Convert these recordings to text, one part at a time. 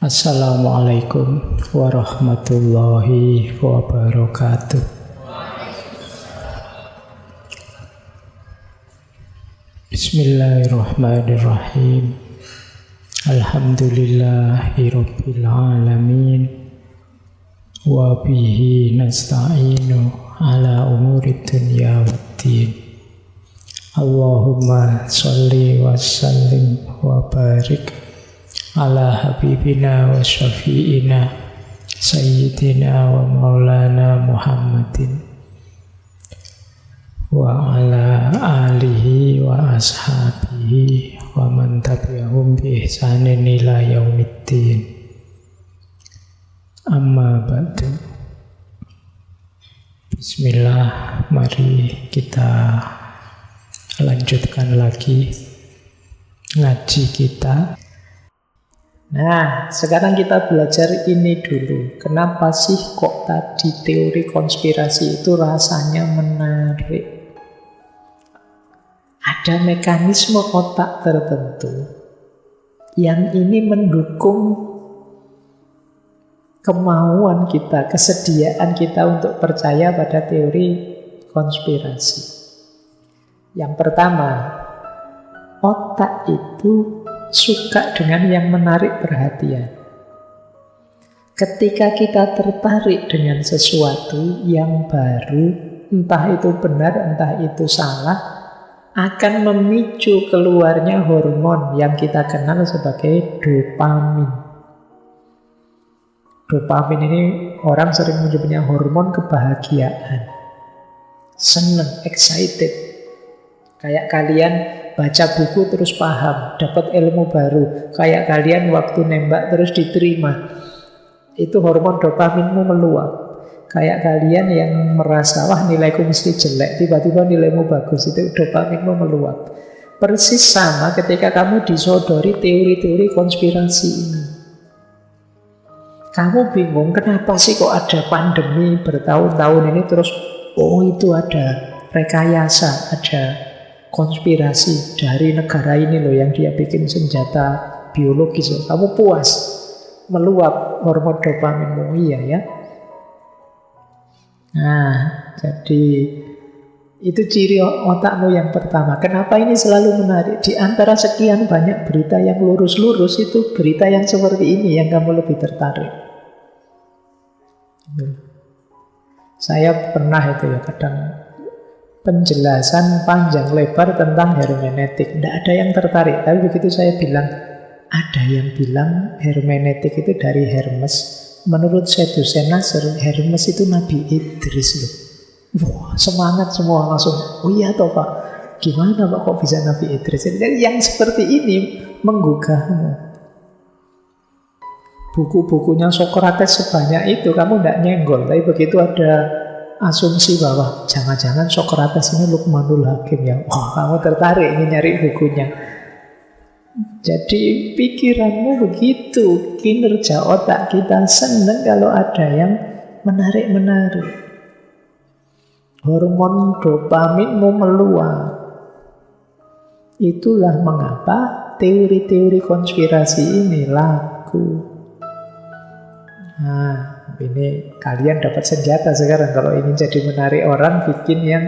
Assalamualaikum warahmatullahi wabarakatuh. Bismillahirrahmanirrahim. Alhamdulillahirabbil alamin. Wa bihi nasta'inu ala umurid dunya waddin. Allahumma sholli wa sallim wa barik ala habibina wa syafi'ina sayyidina wa maulana Muhammadin wa ala alihi wa ashabihi wa man tabi'ahum bi ihsanin ila yaumiddin. Amma ba'du. Bismillah, mari kita lanjutkan lagi ngaji kita. Nah, sekarang kita belajar ini dulu. Kenapa sih kok tadi teori konspirasi itu rasanya menarik? Ada mekanisme otak tertentu yang ini mendukung kemauan kita, kesediaan kita untuk percaya pada teori konspirasi. Yang pertama, otak itu suka dengan yang menarik perhatian. Ketika kita tertarik dengan sesuatu yang baru, entah itu benar, entah itu salah, akan memicu keluarnya hormon yang kita kenal sebagai dopamin. Dopamin ini orang sering menyebutnya hormon kebahagiaan. Senang, excited. Kayak kalian baca buku terus paham, dapat ilmu baru. Kayak kalian waktu nembak terus diterima. Itu hormon dopaminmu meluap. Kayak kalian yang merasa, wah nilaiku mesti jelek, tiba-tiba nilaimu bagus, itu dopaminmu meluap. Persis sama ketika kamu disodori teori-teori konspirasi ini. Kamu bingung, kenapa sih kok ada pandemi bertahun-tahun ini terus, oh itu ada rekayasa, ada konspirasi dari negara ini loh yang dia bikin senjata biologis loh. Kamu puas, meluap hormon dopaminmu, iya ya. Nah, jadi itu ciri otakmu yang pertama. Kenapa ini selalu menarik? Di antara sekian banyak berita yang lurus-lurus, itu berita yang seperti ini yang kamu lebih tertarik. Saya pernah itu ya kadang penjelasan panjang lebar tentang hermeneutik. Tidak ada yang tertarik. Tapi begitu saya bilang, ada yang bilang hermeneutik itu dari Hermes. Menurut Sadducee Nasr, Hermes itu Nabi Idris loh. Wah, semangat semua langsung. Oh iya toh Pak, gimana Pak kok bisa Nabi Idris? Jadi yang seperti ini menggugahmu. Buku-bukunya Socrates sebanyak itu, kamu tidak nyenggol. Tapi begitu ada asumsi bahwa jangan-jangan Socrates ini Luqmanul Hakim ya. Wah, kamu tertarik ini nyari bukunya. Jadi pikiranmu begitu, kinerja otak kita senang kalau ada yang menarik-menarik. Hormon dopaminmu meluap. Itulah mengapa teori-teori konspirasi ini laku. Nah, ini kalian dapat senjata sekarang kalau ingin jadi menarik orang, bikin yang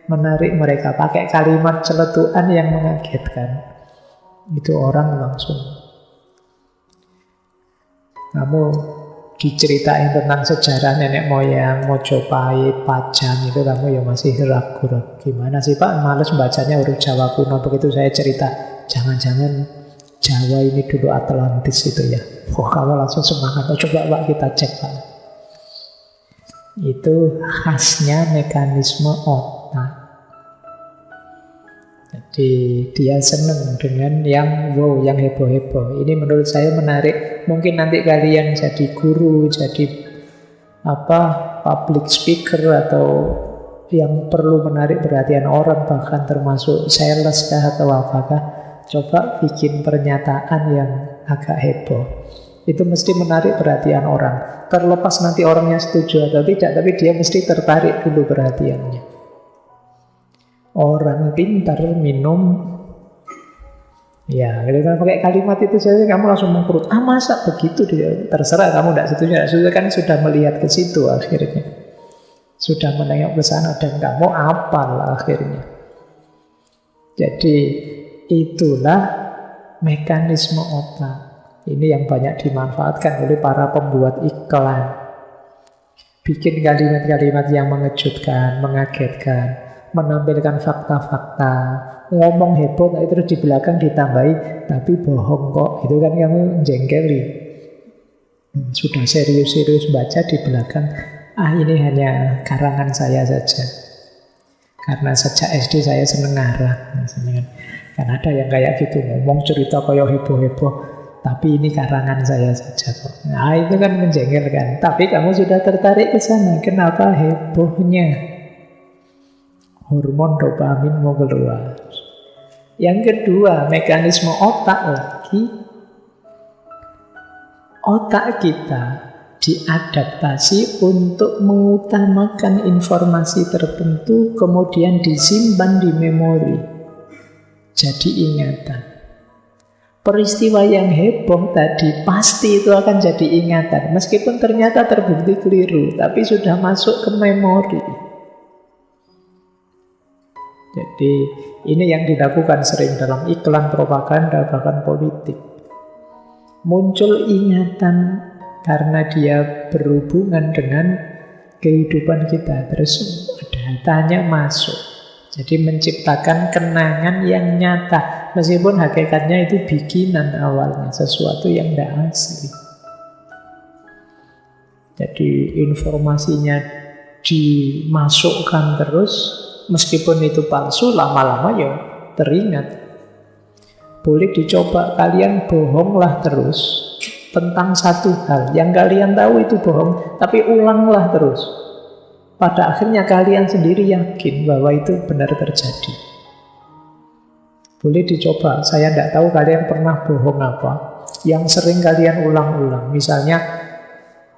menarik mereka. Pakai kalimat celetukan yang mengagetkan. Itu orang langsung. Kamu diceritain tentang sejarah nenek moyang, Mojopahit, Pajang, itu kamu ya masih ragu-ragu. Gimana sih Pak, males bacanya huruf Jawa kuno. Begitu saya cerita, jangan-jangan Jawa ini dulu Atlantis itu ya. Wah, kamu langsung semangat. Oh, coba Pak kita cek Pak. Itu khasnya mekanisme otak. Jadi dia senang dengan yang wow, yang heboh-heboh. Ini menurut saya menarik. Mungkin nanti kalian jadi guru, jadi public speaker atau yang perlu menarik perhatian orang, bahkan termasuk sales kah atau apakah. Coba bikin pernyataan yang agak heboh. Itu mesti menarik perhatian orang. Terlepas nanti orangnya setuju atau tidak, tapi dia mesti tertarik dulu perhatiannya. Orang pintar minum Ya, kalau kamu pakai kalimat itu saja kamu langsung mengkerut. Ah, masa begitu? Terserah kamu tidak setuju. Sudah kan sudah melihat ke situ akhirnya. Sudah menengok ke sana dan kamu apal akhirnya. Jadi itulah mekanisme otak. Ini yang banyak dimanfaatkan oleh para pembuat iklan. Bikin kalimat-kalimat yang mengejutkan, mengagetkan, menampilkan fakta-fakta, ngomong heboh, tapi terus di belakang ditambahi, tapi bohong kok. Itu kan kamu jengkeli. Sudah serius-serius baca di belakang, ini hanya karangan saya saja. Karena sejak SD saya seneng ngarang. Kan ada yang kayak gitu, ngomong cerita kayak heboh-heboh, tapi ini karangan saya saja kok. Nah, itu kan menjengkelkan. Tapi kamu sudah tertarik ke sana. Kenapa hebohnya? Hormon dopamin mau keluar. Yang kedua, mekanisme otak lagi. Otak kita diadaptasi untuk mengutamakan informasi tertentu, kemudian disimpan di memori. Jadi ingatan. Peristiwa yang heboh tadi pasti itu akan jadi ingatan. Meskipun ternyata terbukti keliru, tapi sudah masuk ke memori. Jadi ini yang dilakukan sering dalam iklan propaganda, bahkan politik. Muncul ingatan karena dia berhubungan dengan kehidupan kita. Terus datanya masuk. Jadi menciptakan kenangan yang nyata. Meskipun hakikatnya itu bikinan awalnya, sesuatu yang tidak asli. Jadi informasinya dimasukkan terus. Meskipun itu palsu, lama-lama ya teringat. Boleh dicoba, kalian bohonglah terus tentang satu hal yang kalian tahu itu bohong, tapi ulanglah terus. Pada akhirnya kalian sendiri yakin bahwa itu benar terjadi. Boleh dicoba, saya tidak tahu kalian pernah bohong apa yang sering kalian ulang-ulang. Misalnya,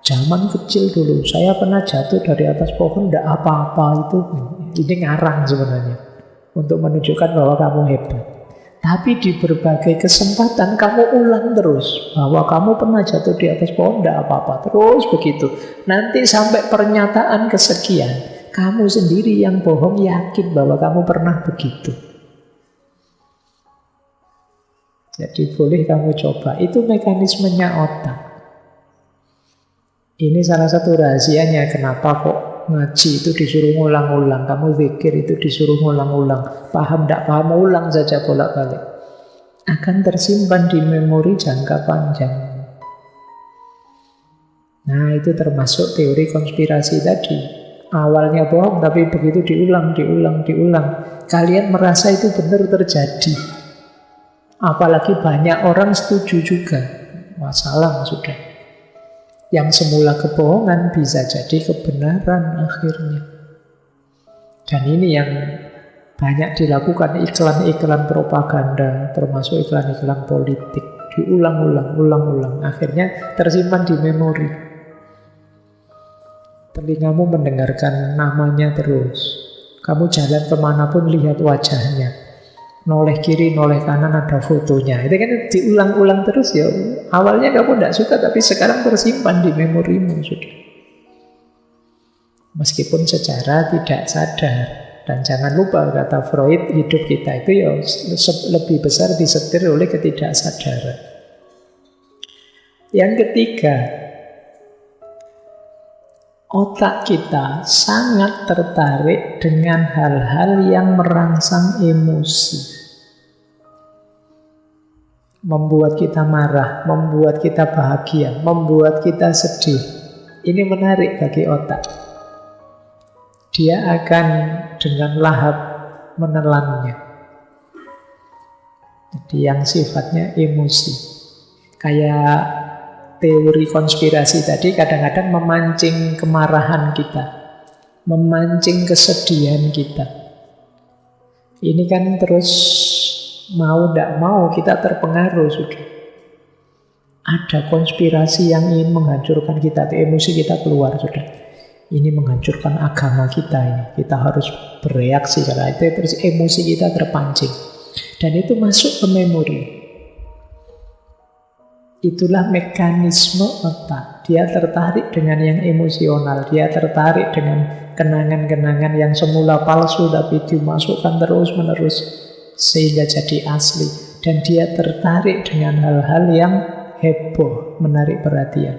zaman kecil dulu saya pernah jatuh dari atas pohon, tidak apa-apa itu. Ini ngarang sebenarnya untuk menunjukkan bahwa kamu hebat. Tapi di berbagai kesempatan kamu ulang terus bahwa kamu pernah jatuh di atas pohon, tidak apa-apa. Terus begitu. Nanti sampai pernyataan kesekian, kamu sendiri yang bohong yakin bahwa kamu pernah begitu. Jadi boleh kamu coba. Itu mekanismenya otak. Ini salah satu rahasianya kenapa kok ngaji itu disuruh ngulang-ulang, kamu zikir itu disuruh ngulang-ulang, paham tidak paham ulang saja bolak-balik, akan tersimpan di memori jangka panjang. Nah, itu termasuk teori konspirasi tadi. Awalnya bohong, tapi begitu diulang, kalian merasa itu benar terjadi. Apalagi banyak orang setuju juga, masalah sudah. Yang semula kebohongan bisa jadi kebenaran akhirnya. Dan ini yang banyak dilakukan iklan-iklan propaganda, termasuk iklan-iklan politik. Diulang-ulang. Akhirnya tersimpan di memori. Telingamu mendengarkan namanya terus. Kamu jalan kemanapun lihat wajahnya. Noleh kiri, noleh kanan ada fotonya. Itu kan diulang-ulang terus ya. Awalnya kamu tidak suka, tapi sekarang tersimpan di memorimu sudah. Meskipun secara tidak sadar. Dan jangan lupa kata Freud, hidup kita itu ya lebih besar disetir oleh ketidaksadaran. Yang ketiga, otak kita sangat tertarik dengan hal-hal yang merangsang emosi. Membuat kita marah, membuat kita bahagia, membuat kita sedih. Ini menarik bagi otak. Dia akan dengan lahap menelannya. Jadi yang sifatnya emosi. Kayak teori konspirasi tadi kadang-kadang memancing kemarahan kita, memancing kesedihan kita. Ini kan terus mau tidak mau kita terpengaruh sudah. Ada konspirasi yang ingin menghancurkan kita, emosi kita keluar sudah. Ini menghancurkan agama kita ini. Kita harus bereaksi karena itu terus emosi kita terpancing. Dan itu masuk ke memori. Itulah mekanisme otak. Dia tertarik dengan yang emosional, dia tertarik dengan kenangan-kenangan yang semula palsu tapi dimasukkan terus-menerus sehingga jadi asli. Dan dia tertarik dengan hal-hal yang heboh, menarik perhatian.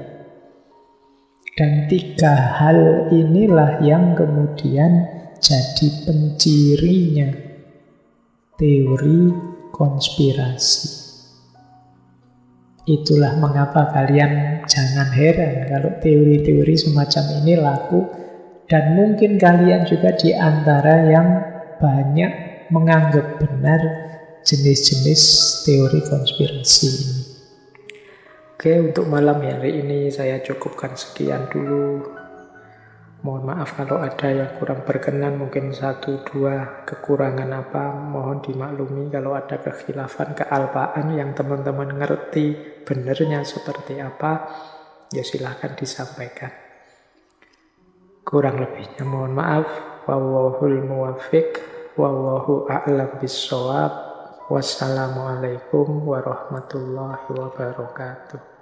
Dan 3 hal inilah yang kemudian jadi pencirinya teori konspirasi. Itulah mengapa kalian jangan heran kalau teori-teori semacam ini laku, dan mungkin kalian juga di antara yang banyak menganggap benar jenis-jenis teori konspirasi ini. Oke, untuk malam hari ini saya cukupkan sekian dulu. Mohon maaf kalau ada yang kurang berkenan, mungkin 1-2 kekurangan apa, mohon dimaklumi. Kalau ada kekhilafan, kealpaan yang teman-teman ngerti benernya seperti apa, ya silahkan disampaikan. Kurang lebihnya mohon maaf. Wallahul muwaffiq, wallahu a'lam bissawab. Wassalamualaikum warahmatullahi wabarakatuh.